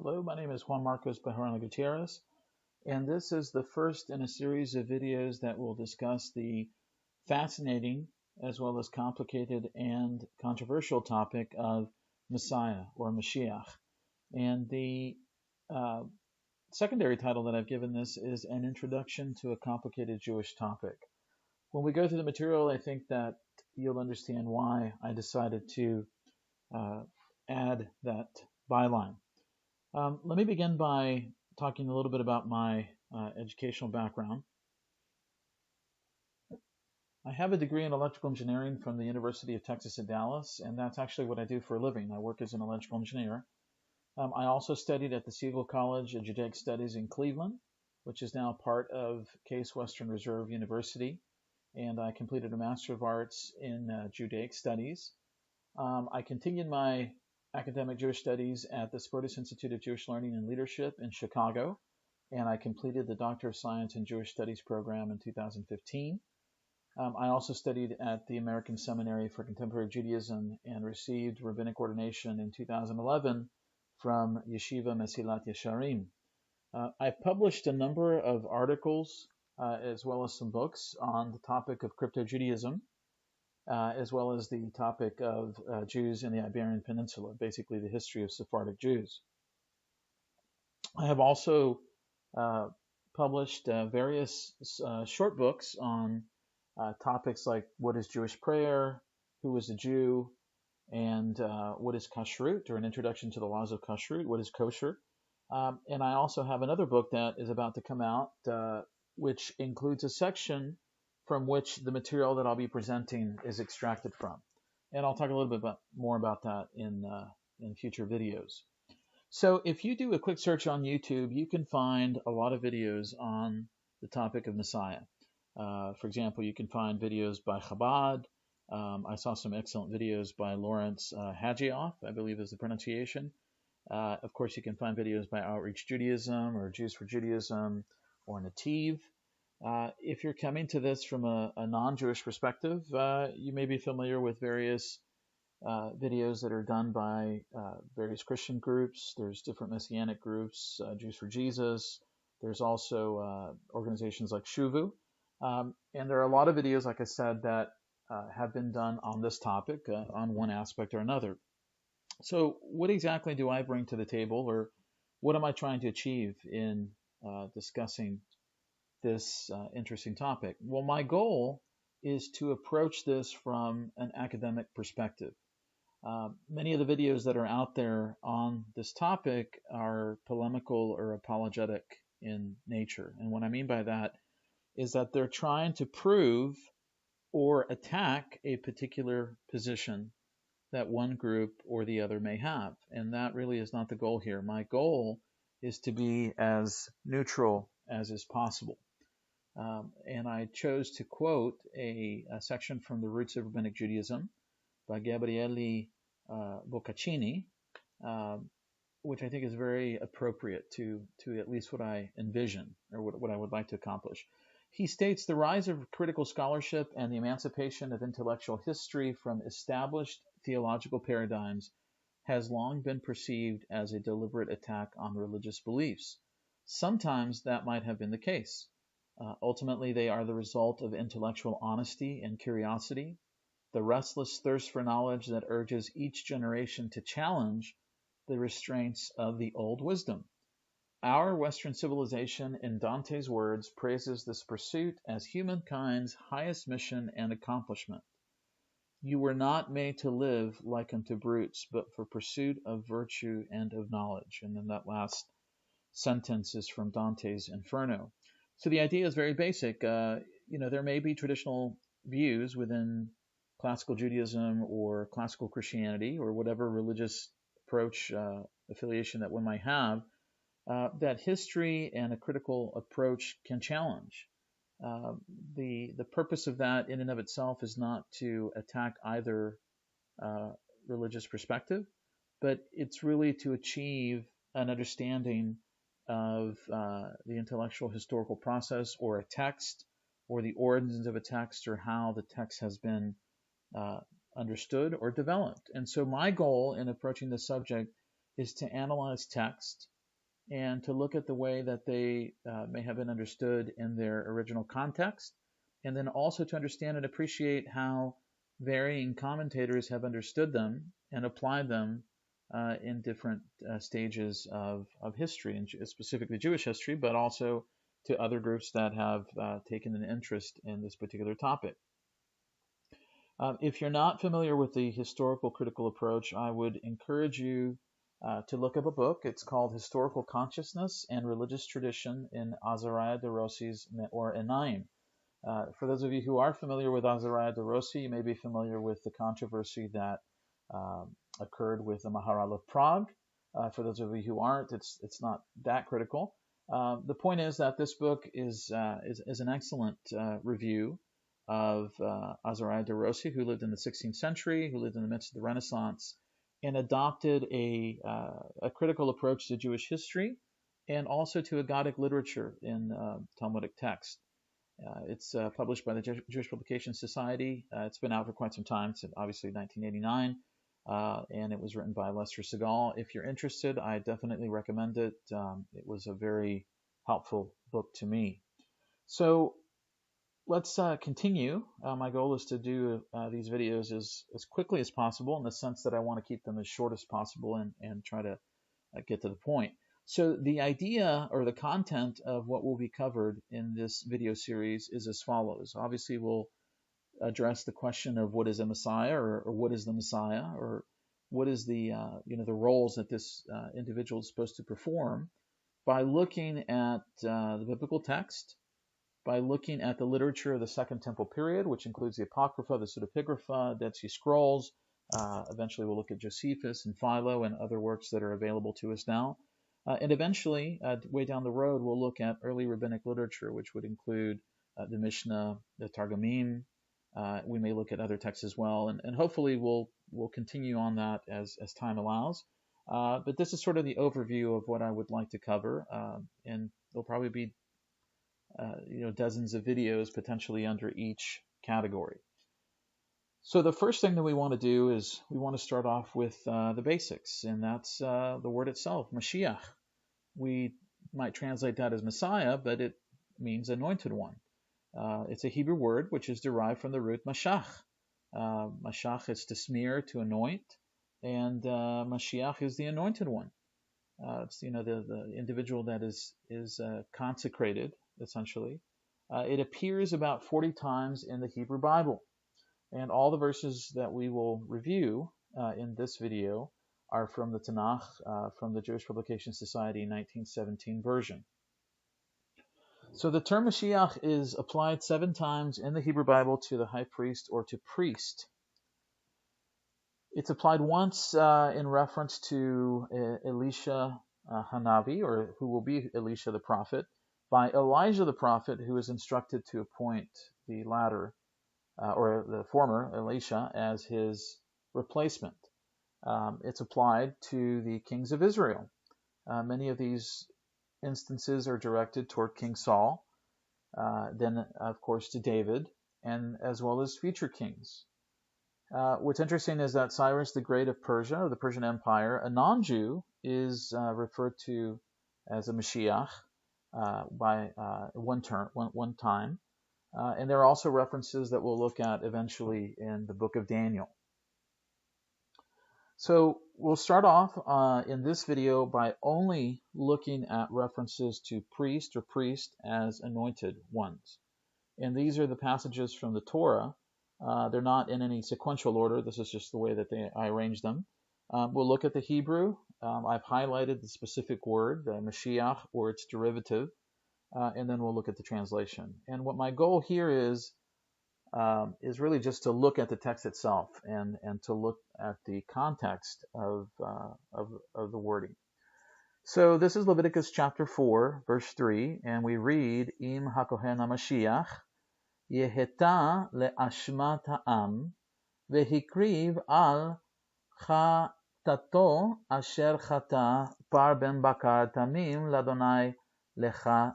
Hello, my name is Juan Marcos Bejarano Gutierrez, and this is the first in a series of videos that will discuss the fascinating as well as complicated and controversial topic of Messiah or Mashiach. And the uh, secondary title that I've given this is An Introduction to a Complicated Jewish Topic. When we go through the material, I think that you'll understand why I decided to add that byline. Let me begin by talking a little bit about my educational background. I have a degree in electrical engineering from the University of Texas at Dallas, and that's actually what I do for a living. I work as an electrical engineer. I also studied at the Siegel College of Judaic Studies in Cleveland, which is now part of Case Western Reserve University, and I completed a Master of Arts in Judaic Studies. I continued my academic Jewish studies at the Spertus Institute of Jewish Learning and Leadership in Chicago, and I completed the Doctor of Science in Jewish Studies program in 2015. I also studied at the American Seminary for Contemporary Judaism and received rabbinic ordination in 2011 from Yeshiva Mesilat Yesharim. I've published a number of articles as well as some books on the topic of crypto-Judaism, as well as the topic of Jews in the Iberian Peninsula, basically the history of Sephardic Jews. I have also published various short books on topics like what is Jewish prayer, who is a Jew, and what is kashrut, or an introduction to the laws of kashrut, what is kosher. And I also have another book that is about to come out, which includes a section from which the material that I'll be presenting is extracted from. And I'll talk a little bit more about that in future videos. So if you do a quick search on YouTube, you can find a lot of videos on the topic of Messiah. For example, you can find videos by Chabad. I saw some excellent videos by Lawrence Hagioff, I believe is the pronunciation. Of course, you can find videos by Outreach Judaism or Jews for Judaism or Nativ. If you're coming to this from a non-Jewish perspective, you may be familiar with various videos that are done by various Christian groups. There's different Messianic groups, Jews for Jesus. There's also organizations like Shuvu. And there are a lot of videos, like I said, that have been done on this topic, on one aspect or another. So what exactly do I bring to the table, or what am I trying to achieve in discussing this interesting topic? Well, my goal is to approach this from an academic perspective. Many of the videos that are out there on this topic are polemical or apologetic in nature. And what I mean by that is that they're trying to prove or attack a particular position that one group or the other may have. And that really is not the goal here. My goal is to be as neutral as is possible. And I chose to quote a section from The Roots of Rabbinic Judaism by Gabriele Boccaccini, which I think is very appropriate to at least what I envision or what I would like to accomplish. He states, the rise of critical scholarship and the emancipation of intellectual history from established theological paradigms has long been perceived as a deliberate attack on religious beliefs. Sometimes that might have been the case. Ultimately, they are the result of intellectual honesty and curiosity, the restless thirst for knowledge that urges each generation to challenge the restraints of the old wisdom. Our Western civilization, in Dante's words, praises this pursuit as humankind's highest mission and accomplishment. You were not made to live like unto brutes, but for pursuit of virtue and of knowledge. And then that last sentence is from Dante's Inferno. So the idea is very basic. There may be traditional views within classical Judaism or classical Christianity or whatever religious approach, affiliation that one might have, that history and a critical approach can challenge. The purpose of that in and of itself is not to attack either religious perspective, but it's really to achieve an understanding of the intellectual historical process or a text or the origins of a text or how the text has been understood or developed. And so my goal in approaching this subject is to analyze text and to look at the way that they may have been understood in their original context, and then also to understand and appreciate how varying commentators have understood them and applied them in different stages of history, and specifically Jewish history, but also to other groups that have taken an interest in this particular topic. If you're not familiar with the historical critical approach, I would encourage you to look up a book. It's called Historical Consciousness and Religious Tradition in Azariah de Rossi's Me'or Einayim. For those of you who are familiar with Azariah de Rossi, you may be familiar with the controversy that occurred with the Maharal of Prague. For those of you who aren't, it's not that critical. The point is that this book is an excellent review of Azariah de Rossi, who lived in the 16th century, who lived in the midst of the Renaissance, and adopted a critical approach to Jewish history and also to Aggadic literature in Talmudic text. It's published by the Jewish Publication Society. It's been out for quite some time, since obviously 1989, and it was written by Lester Segal. If you're interested, I definitely recommend it. It was a very helpful book to me. So let's continue. My goal is to do these videos as quickly as possible, in the sense that I want to keep them as short as possible and try to get to the point. So the idea or the content of what will be covered in this video series is as follows. Obviously, we'll address the question of what is a Messiah, or what is the Messiah, or what is the the roles that this individual is supposed to perform, by looking at the biblical text, by looking at the literature of the Second Temple period, which includes the Apocrypha, the Pseudepigrapha, Dead Sea Scrolls. Eventually, we'll look at Josephus and Philo and other works that are available to us now. And eventually, way down the road, we'll look at early rabbinic literature, which would include the Mishnah, the Targumim. We may look at other texts as well, and hopefully we'll continue on that as time allows. But this is sort of the overview of what I would like to cover, and there'll probably be dozens of videos potentially under each category. So the first thing that we want to do is we want to start off with the basics, and that's the word itself, Mashiach. We might translate that as Messiah, but it means anointed one. It's a Hebrew word which is derived from the root mashach. Mashach is to smear, to anoint, and Mashiach is the anointed one. It's the individual that is consecrated, essentially. It appears about 40 times in the Hebrew Bible. And all the verses that we will review in this video are from the Tanakh, from the Jewish Publication Society 1917 version. So the term Mashiach is applied 7 times in the Hebrew Bible to the high priest or to priest. It's applied once in reference to Elisha Hanavi, or who will be Elisha the prophet, by Elijah the prophet, who is instructed to appoint the latter, or the former Elisha, as his replacement. It's applied to the kings of Israel. Many of these instances are directed toward King Saul, then of course to David, and as well as future kings. What's interesting is that Cyrus the Great of Persia, or the Persian Empire, a non-Jew, is referred to as a Mashiach by one time. And there are also references that we'll look at eventually in the book of Daniel. So we'll start off in this video by only looking at references to priest or priest as anointed ones. And these are the passages from the Torah. They're not in any sequential order. This is just the way that I arranged them. We'll look at the Hebrew. I've highlighted the specific word, the Mashiach, or its derivative. And then we'll look at the translation. And what my goal here is really just to look at the text itself and to look at the context of the wording. So this is Leviticus chapter 4, verse 3, and we read, Im hakohen HaMashiach yeheta le'ashmat ha'am vehikriv al chatato asher chata par ben bakar tamim ladonai lecha.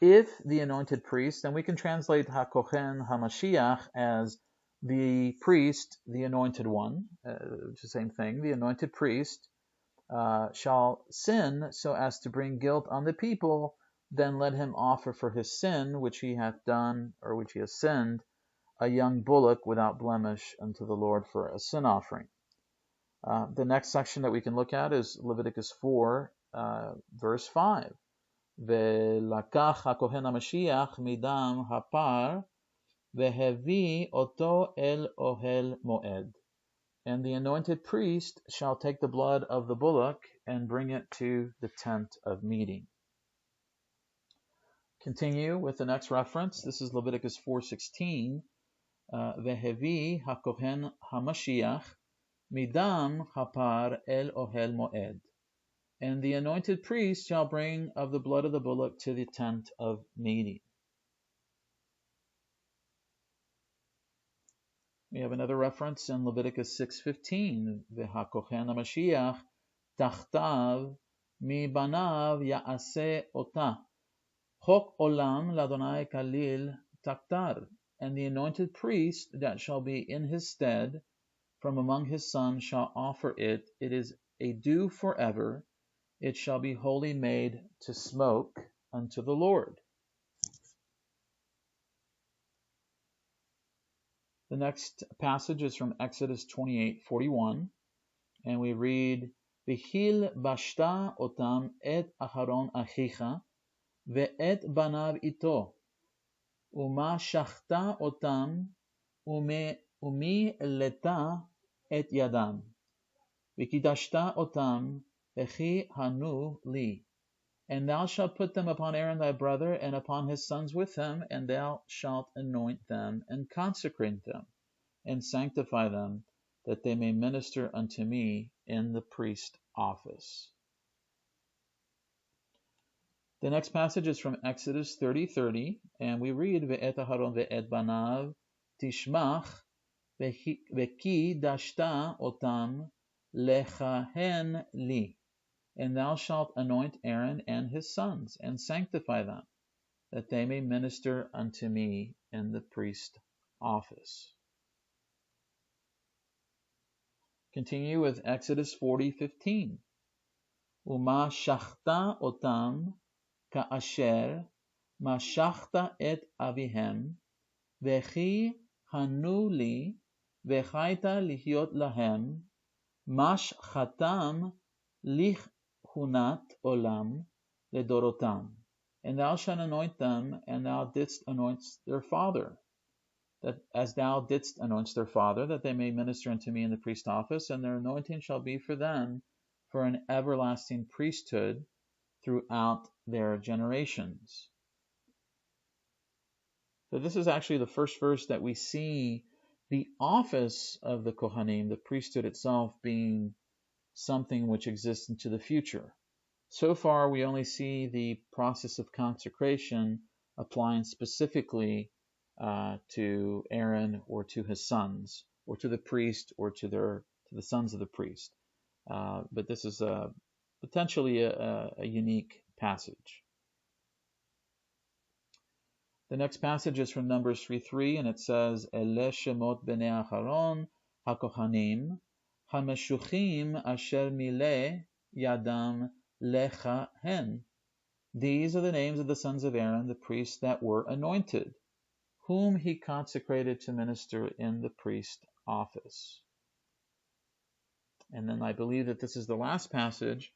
If the anointed priest, and we can translate HaKohen HaMashiach as The priest, the anointed one, it's the same thing, the anointed priest shall sin so as to bring guilt on the people, then let him offer for his sin which he hath done, or which he has sinned, a young bullock without blemish unto the Lord for a sin offering. The next section that we can look at is Leviticus 4, verse 5. Velakach hakohen hamashiach midam hapar vehevi oto el ohel moed. And the anointed priest shall take the blood of the bullock and bring it to the tent of meeting. Continue with the next reference. This is Leviticus 4:16. Vehevi hakohen hamashiach midam hapar el ohel moed. And the anointed priest shall bring of the blood of the bullock to the tent of meeting. We have another reference in Leviticus 6:15. V'hakohen hamashiach tachtav mi banav ya'aseh ota. Chok olam l'Adonai kalil taktar. And the anointed priest that shall be in his stead from among his sons shall offer it. It is a due forever. It shall be wholly made to smoke unto the Lord. The next passage is from Exodus 28:41, and we read, V'hil bashta otam et Aharon achicha, ve'et banav ito, uma shachta otam, umi leta et yadam, v'kidashta otam, v'chi hanu li. And thou shalt put them upon Aaron thy brother, and upon his sons with him, and thou shalt anoint them, and consecrate them, and sanctify them, that they may minister unto me in the priest office. The next passage is from Exodus 30:30, and we read, Ve'et Aharon ve'et banav tishmach, ve'ki dashta otam lechahen li. And thou shalt anoint Aaron and his sons, and sanctify them, that they may minister unto me in the priest office. Continue with Exodus 40:15. Uma shachta otam ka'asher mashachta et avihem, vechi hanu li, vechaita lihyot lahem, mash chatam lich hunat olam ledorotam. And thou shalt anoint them, and thou didst anoint their father, that as thou didst anoint their father, that they may minister unto me in the priest office, and their anointing shall be for them for an everlasting priesthood throughout their generations. So this is actually the first verse that we see the office of the Kohanim, the priesthood itself, being something which exists into the future. So far, we only see the process of consecration applying specifically to Aaron or to his sons, or to the priest, or to the sons of the priest. But this is potentially a unique passage. The next passage is from Numbers 3:3, and it says, Ele shemot bnei Aharon hakohanim hameshuchim asher mileh yadam lechahen. These are the names of the sons of Aaron, the priests that were anointed, whom he consecrated to minister in the priest office. And then I believe that this is the last passage,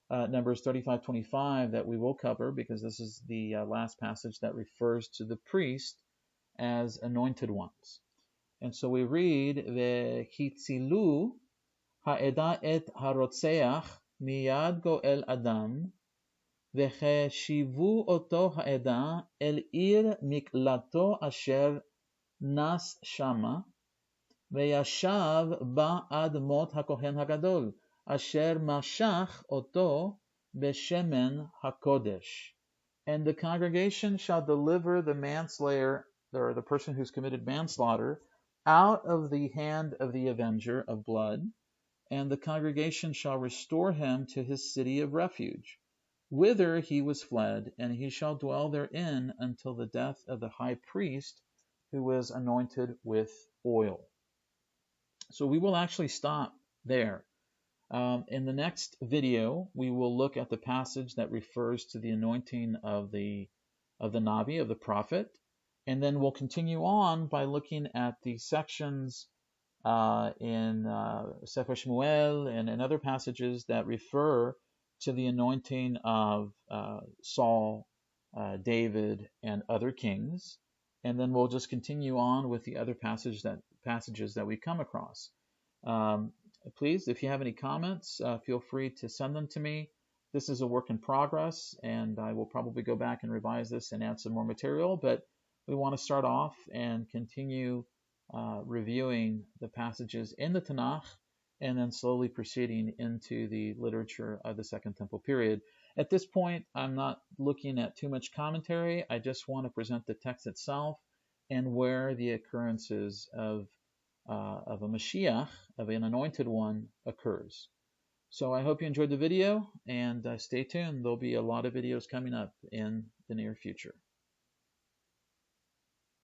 Numbers 35:25, that we will cover, because this is the last passage that refers to the priest as anointed ones. And so we read, V'hitzilu ha'eda et harotzeach miyad go'el adam, v'cheshivu oto ha'eda el ir miklato asher nas shama, v'yashav ba ad mot hakohen hagadol, asher mashach oto beshemen hakodesh. And the congregation shall deliver the manslayer, or the person who's committed manslaughter, out of the hand of the avenger of blood, and the congregation shall restore him to his city of refuge, whither he was fled, and he shall dwell therein until the death of the high priest who was anointed with oil. So we will actually stop there. In the next video, we will look at the passage that refers to the anointing of the Navi, of the prophet, and then we'll continue on by looking at the sections in Sefer Shmuel and in other passages that refer to the anointing of Saul, David, and other kings. And then we'll just continue on with the other passages that we come across. Please, if you have any comments, feel free to send them to me. This is a work in progress, and I will probably go back and revise this and add some more material, but we want to start off and continue reviewing the passages in the Tanakh and then slowly proceeding into the literature of the Second Temple period. At this point, I'm not looking at too much commentary. I just want to present the text itself and where the occurrences of a Mashiach, of an anointed one, occurs. So I hope you enjoyed the video, and stay tuned. There'll be a lot of videos coming up in the near future.